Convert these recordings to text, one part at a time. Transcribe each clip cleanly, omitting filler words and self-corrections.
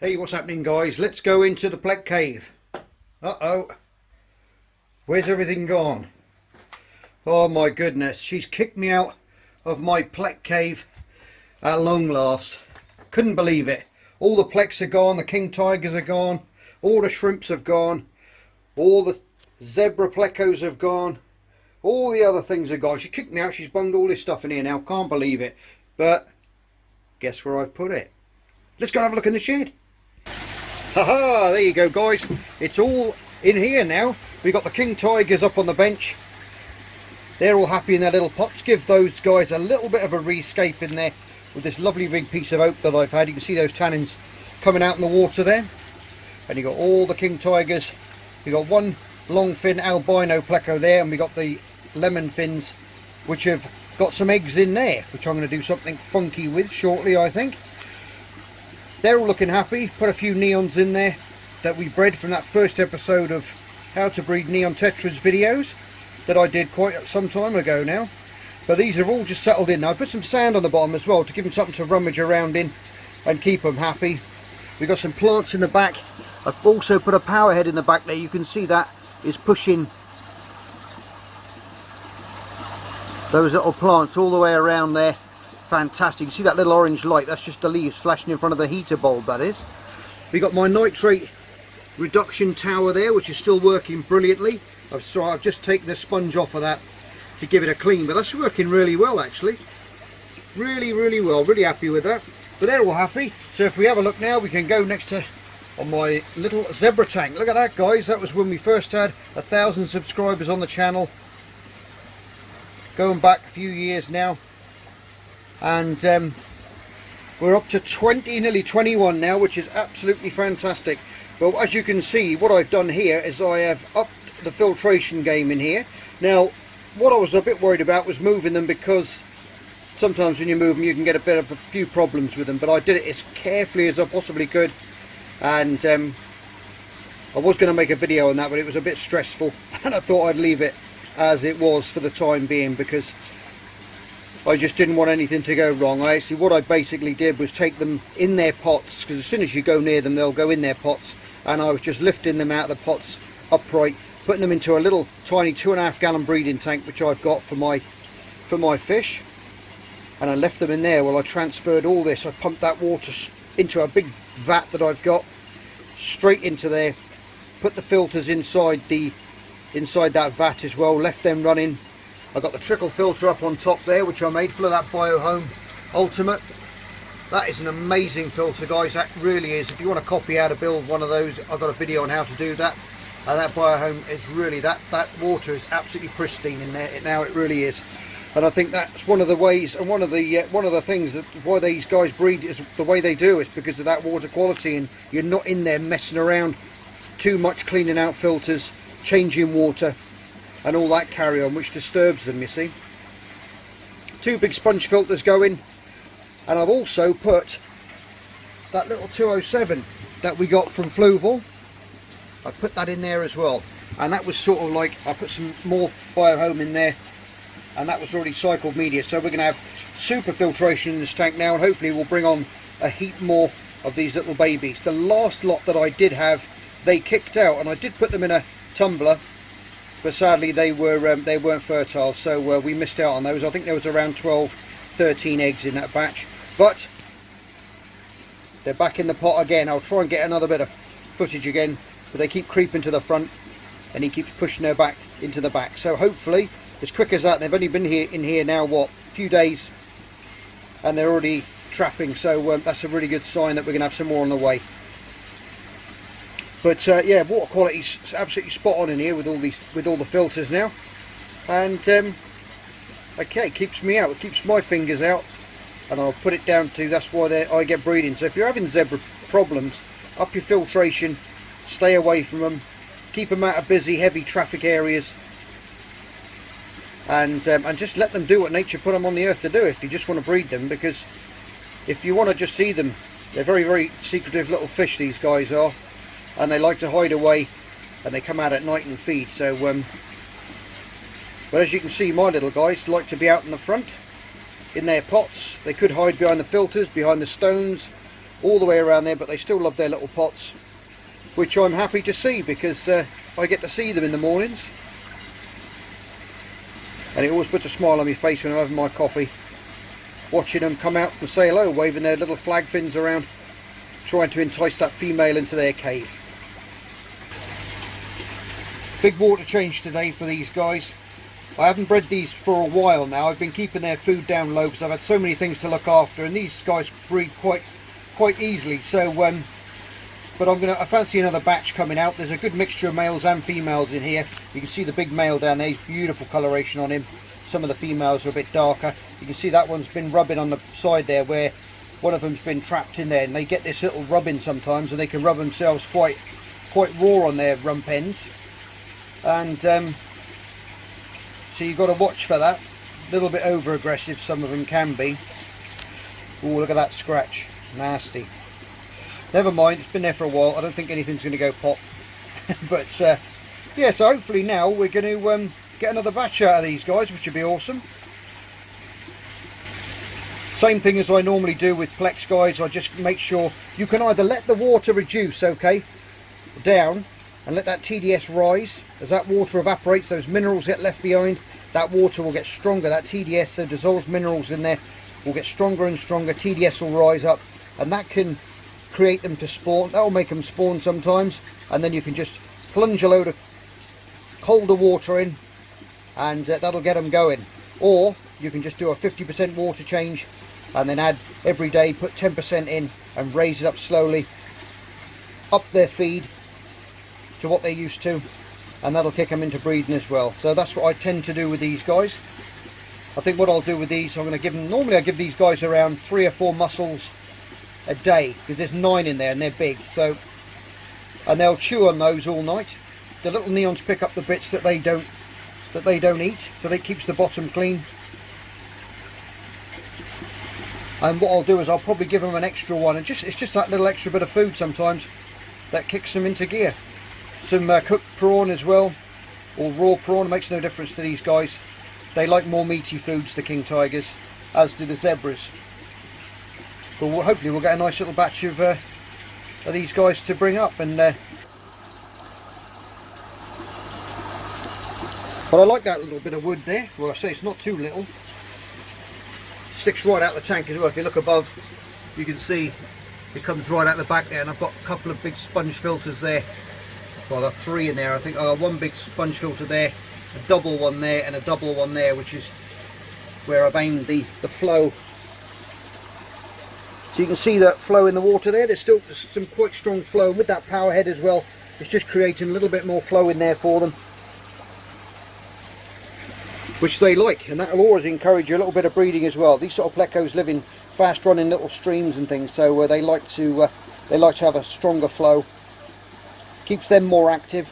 Hey, what's happening, guys? Let's go into the Plek cave. Uh-oh. Where's everything gone? Oh my goodness, she's kicked me out of my Plek cave at long last. Couldn't believe it. All the Pleks are gone, the king tigers are gone, all the shrimps have gone, all the zebra plecos have gone, all the other things are gone. She kicked me out, she's bunged all this stuff in here now, can't believe it. But guess where I've put it? Let's go and have a look in the shed. Haha, there you go, guys. It's all in here now. We've got the king tigers up on the bench. They're all happy in their little pots. Give those guys a little bit of a rescape in there with this lovely big piece of oak that I've had. You can see those tannins coming out in the water there. And you've got all the king tigers. We've got one long fin albino pleco there, and we've got the lemon fins, which have got some eggs in there, which I'm going to do something funky with shortly, I think. They're all looking happy. Put a few neons in there that we bred from that first episode of how to breed neon tetras videos that I did quite some time ago now. But these are all just settled in now. I put some sand on the bottom as well to give them something to rummage around in and keep them happy. We've got some plants in the back. I've also put a power head in the back there. You can see that is pushing those little plants all the way around there. Fantastic. You can see that little orange light? That's just the leaves flashing in front of the heater bulb, that is. We've got my nitrate reduction tower there, which is still working brilliantly. I've just taken the sponge off of that to give it a clean, but that's working really well actually. Really well. Really happy with that. But they're all happy. So if we have a look now, we can go next to on my little zebra tank. Look at that, guys. That was when we first had 1,000 subscribers on the channel. Going back a few years now. And we're up to 20, nearly 21 now, which is absolutely fantastic. Well, as you can see, what I've done here is I have upped the filtration game in here. Now, what I was a bit worried about was moving them, because sometimes when you move them you can get a few problems with them, but I did it as carefully as I possibly could. And I was going to make a video on that, but it was a bit stressful and I thought I'd leave it as it was for the time being, because I just didn't want anything to go wrong. What I basically did was take them in their pots, because as soon as you go near them they'll go in their pots, and I was just lifting them out of the pots upright, putting them into a little tiny 2.5 gallon breeding tank which I've got for my fish, and I left them in there while I transferred all this. I pumped that water into a big vat that I've got straight into there, put the filters inside that vat as well, left them running. I've got the trickle filter up on top there, which I made full of that Biohome Ultimate. That is an amazing filter, guys. That really is. If you want to copy how to build one of those, I've got a video on how to do that. And that Biohome is really, that water is absolutely pristine in there. Now it really is. And I think that's one of the ways, and one of the things that why these guys breed is the way they do, is because of that water quality, and you're not in there messing around too much, cleaning out filters, changing water and all that carry on, which disturbs them, you see. 2 big sponge filters going, and I've also put that little 207 that we got from Fluval. I put that in there as well, and that was sort of like, I put some more Biohome in there, and that was already cycled media. So we're going to have super filtration in this tank now, and hopefully we'll bring on a heap more of these little babies. The last lot that I did have, they kicked out, and I did put them in a tumbler, but sadly they weren't fertile, so we missed out on those. I think there was around 12-13 eggs in that batch, but they're back in the pot again. I'll try and get another bit of footage again, but they keep creeping to the front and he keeps pushing her back into the back. So hopefully, as quick as that, they've only been in here now, what, a few days, and they're already trapping, so that's a really good sign that we're going to have some more on the way. But yeah, water quality's absolutely spot on in here with all the filters now, and okay, it keeps me out, it keeps my fingers out, and I'll put it down to, that's why I get breeding. So if you're having zebra problems, up your filtration, stay away from them, keep them out of busy, heavy traffic areas, and just let them do what nature put them on the earth to do if you just want to breed them. Because if you want to just see them, they're very secretive little fish, these guys are, and they like to hide away, and they come out at night and feed. So but as you can see, my little guys like to be out in the front in their pots. They could hide behind the filters, behind the stones, all the way around there, but they still love their little pots, which I'm happy to see, because I get to see them in the mornings, and it always puts a smile on my face when I'm having my coffee, watching them come out and say hello, waving their little flag fins around, trying to entice that female into their cave. Big water change today for these guys. I haven't bred these for a while now. I've been keeping their food down low because I've had so many things to look after, and these guys breed quite easily. So, but I fancy another batch coming out. There's a good mixture of males and females in here. You can see the big male down there, beautiful coloration on him. Some of the females are a bit darker. You can see that one's been rubbing on the side there, where one of them's been trapped in there, and they get this little rubbing sometimes, and they can rub themselves quite raw on their rump ends. And so you've got to watch for that. A little bit over aggressive, some of them can be. Oh, look at that scratch, nasty. Never mind, it's been there for a while. I don't think anything's going to go pop. But yeah, so hopefully now we're going to get another batch out of these guys, which would be awesome. Same thing as I normally do with Plex guys. I just make sure you can either let the water reduce, okay, down, and let that TDS rise. As that water evaporates, those minerals get left behind, that water will get stronger. That TDS, the dissolved minerals in there, will get stronger and stronger. TDS will rise up, and that can create them to spawn. That will make them spawn sometimes, and then you can just plunge a load of colder water in, and that'll get them going. Or you can just do a 50% water change, and then add every day, put 10% in, and raise it up slowly, up their feed to what they're used to, and that'll kick them into breeding as well. So that's what I tend to do with these guys. I think what I'll do with these, I'm going to give them, normally I give these guys around 3 or 4 mussels a day, because there's 9 in there and they're big. So, and they'll chew on those all night. The little neons pick up the bits that they don't eat, so it keeps the bottom clean. And what I'll do is I'll probably give them an extra one, and it's just that little extra bit of food sometimes that kicks them into gear. Some cooked prawn as well, or raw prawn. It makes no difference to these guys. They like more meaty foods, the king tigers, as do the zebras. But hopefully we'll get a nice little batch of these guys to bring up. And but I like that little bit of wood there. Well, I say it's not too little. Sticks right out the tank as well. If you look above, you can see it comes right out the back there, and I've got a couple of big sponge filters there. Well, I've got 3 in there. I think I've got one big sponge filter there, a double one there, and a double one there, which is where I've aimed the flow. So you can see that flow in the water there. There's still some quite strong flow, and with that power head as well, it's just creating a little bit more flow in there for them, which they like, and that will always encourage you a little bit of breeding as well. These sort of plecos live in fast running little streams and things, so they like to have a stronger flow. Keeps them more active.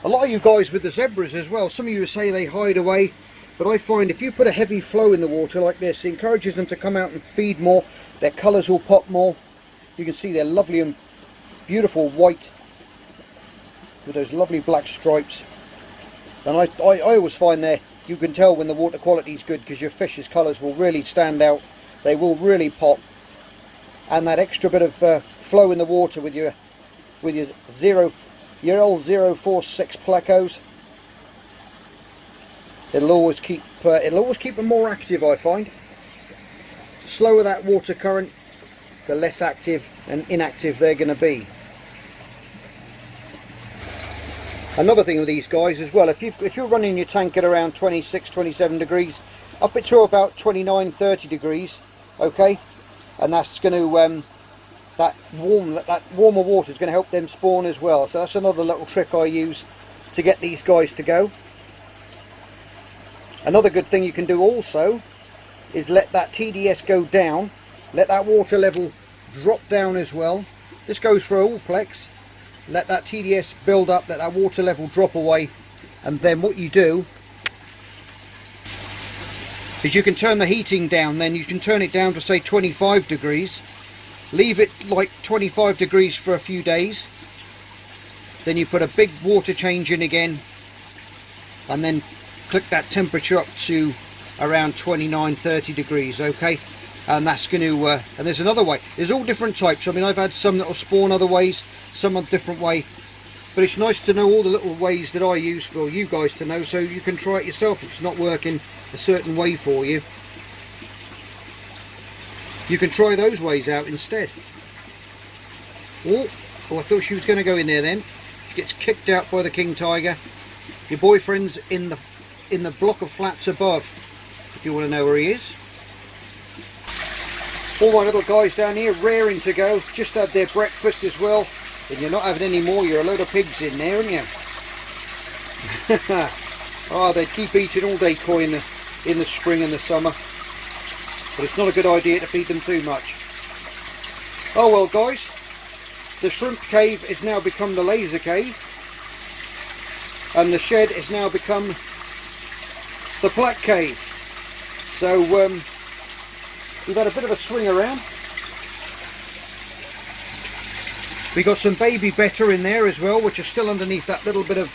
A lot of you guys with the zebras as well, some of you say they hide away, but I find if you put a heavy flow in the water like this, it encourages them to come out and feed more. Their colours will pop more. You can see they're lovely and beautiful white with those lovely black stripes. And I always find that you can tell when the water quality is good, because your fish's colours will really stand out. They will really pop, and that extra bit of flow in the water with your L046 plecos, it'll always keep them more active. I find the slower that water current, the less active and inactive they're going to be. Another thing with these guys as well, if you're running your tank at around 26-27 degrees, up it to about 29-30 degrees, okay, and that's going to that warmer water is going to help them spawn as well. So that's another little trick I use to get these guys to go. Another good thing you can do also is let that TDS go down, let that water level drop down as well. This goes for all Plex. Let that TDS build up, let that water level drop away, and then what you do is you can turn the heating down. Then you can turn it down to say 25 degrees, leave it like 25 degrees for a few days, then you put a big water change in again, and then click that temperature up to around 29-30 degrees, okay, and that's going to and there's another way. There's all different types. I mean, I've had some that will spawn other ways, some a different way, but it's nice to know all the little ways that I use for you guys to know, so you can try it yourself. If it's not working a certain way for you, you can try those ways out instead. Oh, I thought she was going to go in there then. She gets kicked out by the king tiger. Your boyfriend's in the block of flats above, if you want to know where he is. All my little guys down here raring to go, just had their breakfast as well. And you're not having any more, you're a load of pigs in there, aren't you? Oh, they keep eating all day koi in the spring and the summer. But it's not a good idea to feed them too much. Oh well guys, the shrimp cave has now become the laser cave. And the shed has now become the plaque cave. So we've had a bit of a swing around. We got some baby betta in there as well, which are still underneath that little bit of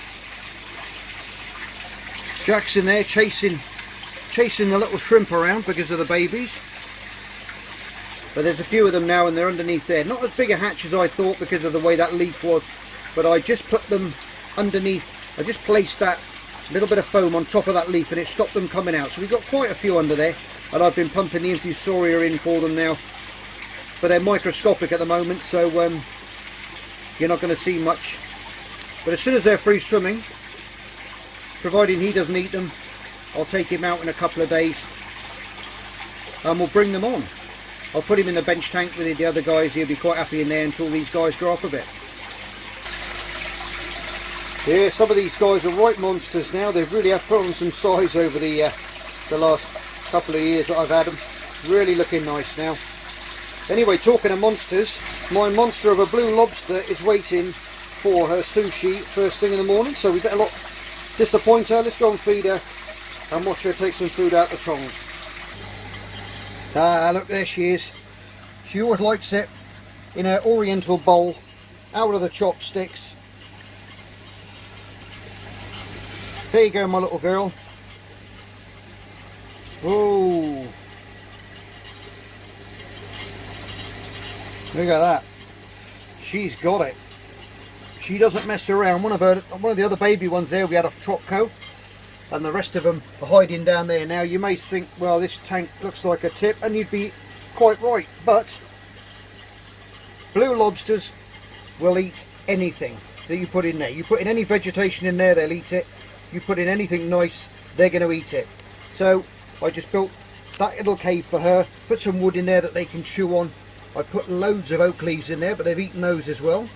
Jack's in there chasing the little shrimp around because of the babies. But there's a few of them now and they're underneath there. Not as big a hatch as I thought because of the way that leaf was, but I just put them underneath. I just placed that little bit of foam on top of that leaf and it stopped them coming out. So we've got quite a few under there, and I've been pumping the infusoria in for them now. But they're microscopic at the moment, so you're not going to see much. But as soon as they're free swimming, providing he doesn't eat them, I'll take him out in a couple of days and we'll bring them on. I'll put him in the bench tank with the other guys. He'll be quite happy in there until these guys grow up a bit. Yeah, some of these guys are right monsters now. They really have put on some size over the last couple of years that I've had them. Really looking nice now. Anyway, talking of monsters, my monster of a blue lobster is waiting for her sushi first thing in the morning, so we better not disappoint her. Let's go and feed her and watch her take some food out the tongs. Ah, look, there she is. She always likes it in her oriental bowl, out of the chopsticks. There you go, my little girl. Oh, look at that. She's got it. She doesn't mess around. One of the other baby ones there we had off Tropco, and the rest of them are hiding down there. Now you may think, well, this tank looks like a tip, and you'd be quite right, but blue lobsters will eat anything that you put in there. You put in any vegetation in there, they'll eat it. You put in anything nice, they're going to eat it. So I just built that little cave for her, put some wood in there that they can chew on. I put loads of oak leaves in there, but they've eaten those as well.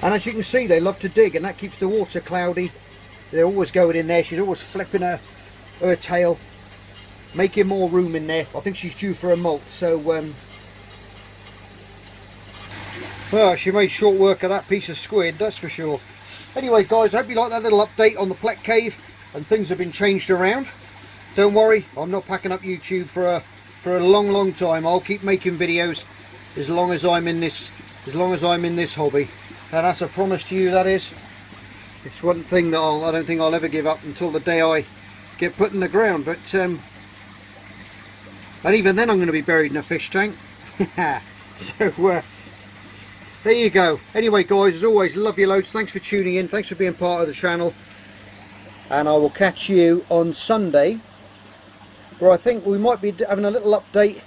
And as you can see, they love to dig, and that keeps the water cloudy. They're always going in there. She's always flipping her tail, making more room in there. I think she's due for a molt, so well, she made short work of that piece of squid, that's for sure. Anyway guys, I hope you like that little update on the Pleck Cave, and things have been changed around. Don't worry, I'm not packing up YouTube for a long time. I'll keep making videos as long as I'm in this hobby, and that's a promise to you. That is, it's one thing that I don't think I'll ever give up until the day I get put in the ground. But and even then I'm going to be buried in a fish tank. So there you go. Anyway guys, as always, love you loads. Thanks for tuning in, thanks for being part of the channel, and I will catch you on Sunday, where I think we might be having a little update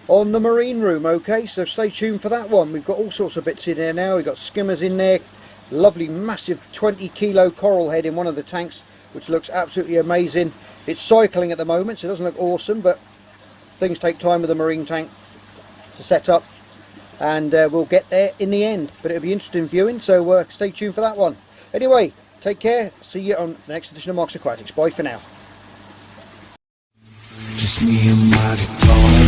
on the marine room. Okay, so stay tuned for that one. We've got all sorts of bits in there now. We've got skimmers in there, lovely massive 20-kilo coral head in one of the tanks, which looks absolutely amazing. It's cycling at the moment, so it doesn't look awesome, but things take time with the marine tank to set up, and we'll get there in the end. But it'll be interesting viewing, so stay tuned for that one. Anyway, take care. See you on the next edition of Marks Aquatics. Bye for now. Just me and my guitar.